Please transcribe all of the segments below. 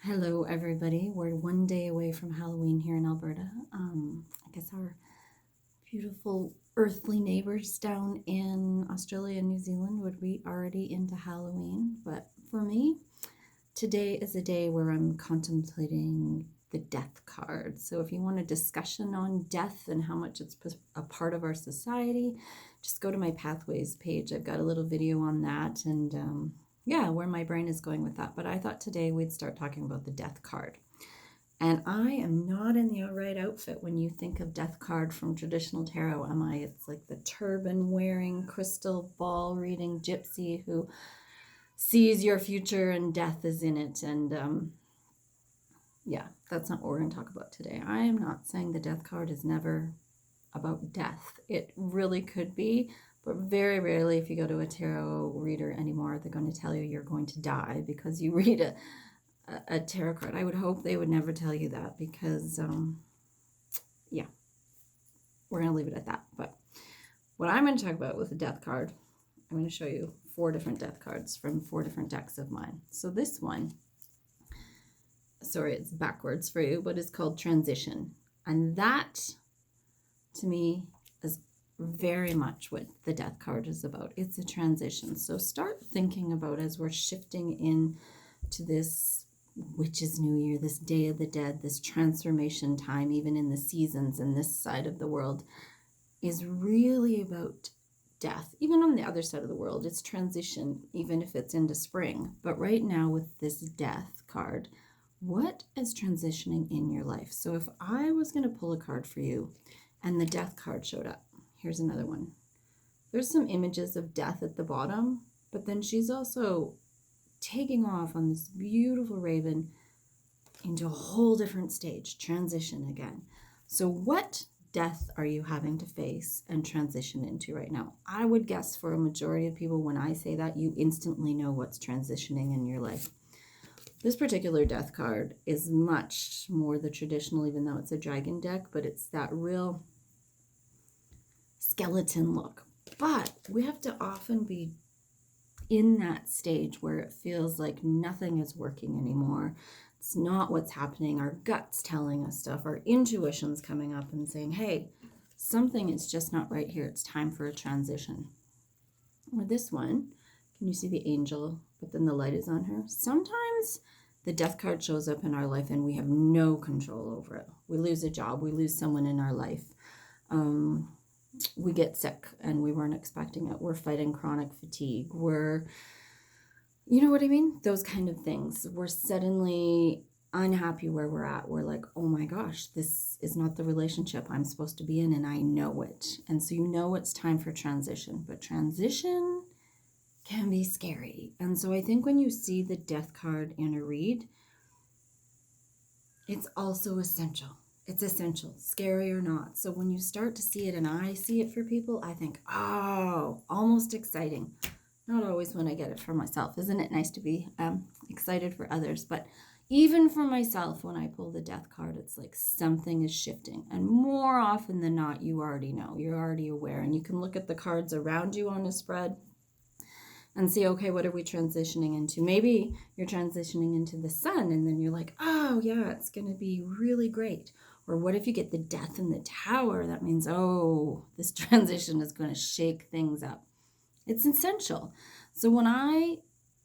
Hello, everybody. We're one day away from Halloween here in Alberta. I guess our beautiful earthly neighbors down in Australia and New Zealand would be already into Halloween. But for me, today is a day where I'm contemplating the death card. So if you want a discussion on death and how much it's a part of our society, just go to my Pathways page. I've got a little video on that and yeah, where my brain is going with that. But I thought today we'd start talking about the death card. And I am not in the right outfit when you think of death card from traditional tarot, am I? It's like the turban wearing, crystal ball reading gypsy who sees your future and death is in it. And yeah, that's not what we're going to talk about today. I am not saying the death card is never about death. It really could be, but very rarely, if you go to a tarot reader anymore, they're going to tell you you're going to die because you read a tarot card. I would hope they would never tell you that because, yeah, we're going to leave it at that. But what I'm going to talk about with the death card, I'm going to show you 4 different death cards from 4 different decks of mine. So this one, sorry, it's backwards for you, but it's called Transition. And that, to me, is very much what the death card is about. It's a transition. So start thinking about as we're shifting into this witch's new year, this Day of the Dead, this transformation time, even in the seasons in this side of the world, is really about death. Even on the other side of the world, it's transition, even if it's into spring. But right now with this death card, what is transitioning in your life? So if I was going to pull a card for you and the death card showed up, here's another one. There's some images of death at the bottom, but then she's also taking off on this beautiful raven into a whole different stage, transition again. So what death are you having to face and transition into right now? I would guess for a majority of people, when I say that, you instantly know what's transitioning in your life. This particular death card is much more the traditional, even though it's a dragon deck, but it's that real skeleton look. But we have to often be in that stage where it feels like nothing is working anymore. It's not what's happening. Our gut's telling us stuff. Our intuition's coming up and saying, hey, something is just not right here. It's time for a transition. Or this one, can you see the angel, but then the light is on her? Sometimes the death card shows up in our life and we have no control over it. We lose a job. We lose someone in our life. We get sick and we weren't expecting it. We're fighting chronic fatigue. You know what I mean? Those kind of things. We're suddenly unhappy where we're at. We're like, oh my gosh, this is not the relationship I'm supposed to be in, and I know it. And so you know it's time for transition. But transition can be scary. And so I think when you see the death card in a read, it's also essential. It's essential, scary or not. So when you start to see it, and I see it for people, I think, oh, almost exciting. Not always when I get it for myself. Isn't it nice to be excited for others? But even for myself, when I pull the death card, it's like something is shifting. And more often than not, you already know. You're already aware. And you can look at the cards around you on a spread and see, okay, what are we transitioning into? Maybe you're transitioning into the sun, and then you're like, oh, yeah, it's going to be really great. Or what if you get the death in the tower? That means, oh, this transition is going to shake things up. It's essential. So when I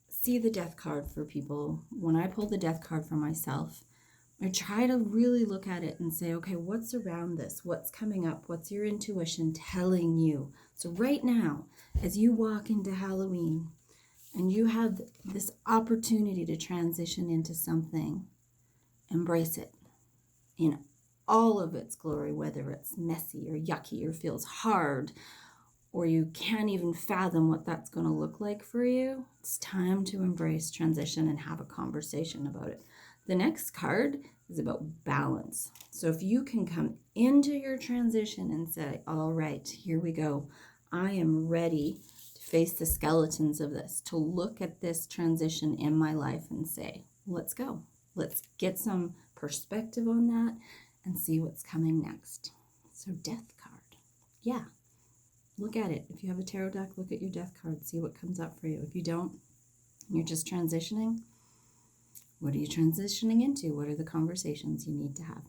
see the death card for people, when I pull the death card for myself, I try to really look at it and say, okay, what's around this? What's coming up? What's your intuition telling you? So right now, as you walk into Halloween and you have this opportunity to transition into something, embrace it in all of its glory, whether it's messy or yucky or feels hard, or you can't even fathom what that's going to look like for you. It's time to embrace transition and have a conversation about it. The next card is about balance. So if you can come into your transition and say, all right, here we go. I am ready to face the skeletons of this, to look at this transition in my life and say, let's go. Let's get some perspective on that and see what's coming next. So death card. Yeah. Look at it. If you have a tarot deck, look at your death card. See what comes up for you. If you don't, you're just transitioning. What are you transitioning into? What are the conversations you need to have?